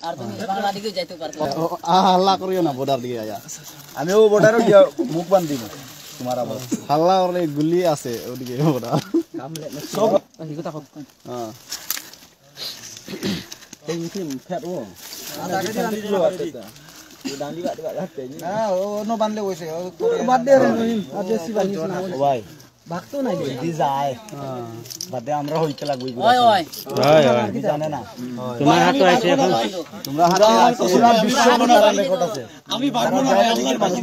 আর তুমি বাংলা দিকে যাইতে পারতো হাল্লা করিও না বর্ডার দিকে আয়া আমিও বর্ডারে গিয়ে মুখ বান্ধি দিব তোমার আবার হাল্লা করলে গুলি আছে ওদিকে বর্ডার সব এই কথা কও হ্যাঁ এই মিটি ফেট ও আগে দিল ডান্ডি বাদ হাতে না ও নো বানলে কইছে বাদ দে রে নহিম আর বেশি বানিস না ভাই ভাগতো নাই দি যায় বাদে আমরা হইতে লাগবই ওই ওই কি জানে না তোমার হাতে আছে এখন তোমরা হাতে আছে পুরো বিশ্ব মনার রেকর্ড আছে আমি ভাগবো না আল্লাহর বাকি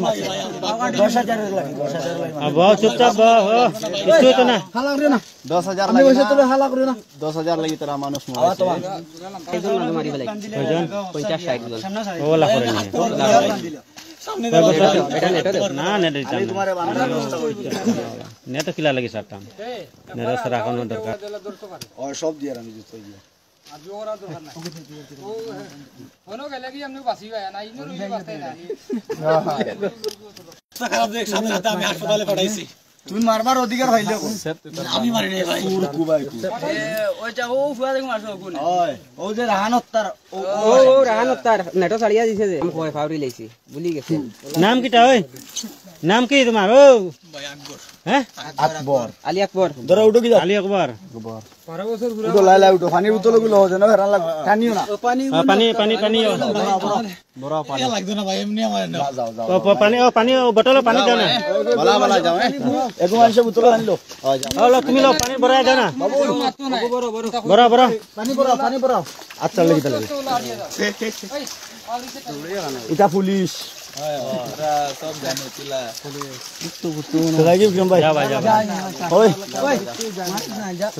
10000 এর লাগি 10000 লাগি বহুত চুপচাপ কিছু তো না হালা করে না 10000 আমি কইছে তোরে হালা করে না 10000 লাগি তোরা মানুষ মরে এইজন না মারি ফেলাই কয়জন 50 60 জন ওলা করে নি সামনে এটা নেট না নেট দিতাম তোমারে বানানোর ব্যবস্থা করি নেট কিলা লাগি সারতাম নেট সারা কোন দরকার ও সব দিয়ে আমি দিতে গিয়ে আজও ওরা দরকার নাই ও হনো গেলে কি আমনে বাসি গায় না ইনো রুই বাসতে না খারাপ দেখ সামনে হাতে আমি হাসপাতালে পাঠাইছি তুমি মারবার অধিকার হইলে আমি মারি নাই ভাই কুরকু ভাই ওইটা ও ফুয়া দেখো মারছো কোন ওই ও যে রাহানত তার ও রাহান তার নেটো ছাড়িয়া দিছে যে আমি কয় ফাউরি লাইছি ভুলি গেছে নাম কিটা ওই নাম কি তোমার ও ভাই আকবর হ্যাঁ আকবর আলী আকবর ধরো উঠো কি যাও আলী আকবর 12 বছর ঘুরে উঠো লাই লাই উঠো পানির বোতল গুলো হচ্ছে না ফেরান লাগ টানিও না পানি পানি পানি বড় পানি লাগতো না ভাই এমনি আমার না যাও যাও পানি বটল পানি দাও না বলা বলা যাও এগো মানুষ বোতল আনলো ও তুমি লো পানি ভরাই দাও না মারতো না বড় বড় বড় পানি পড়াও আচ্ছা লাগি তাহলে এটা পুলিশ সব জানো চিলা রাগিব কেম ভাই যাও ভাই যাও ওই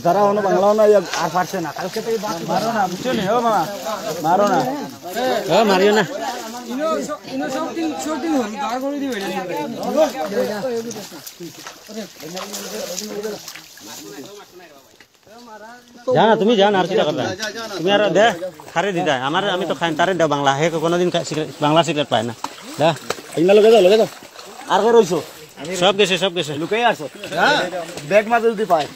তারা হনো বাংলাও না আর পারছে না কালকে তো মারো না বুঝছো নি ও মামা মারো না ও মারিও না ইনো সব দিন হল দা করে দিবে জানা তুমি জানা আর কি করবা তুমি আর দে খারে দিদা আমার আমি তো খাই তারে দাও বাংলা হে কোনদিন বাংলা সিগারেট পায় না দা ইনা লগে যাও আর কই রইছো সব গেছে লুকাই আসো হ্যাঁ ব্যাগ মাঝে যদি পায়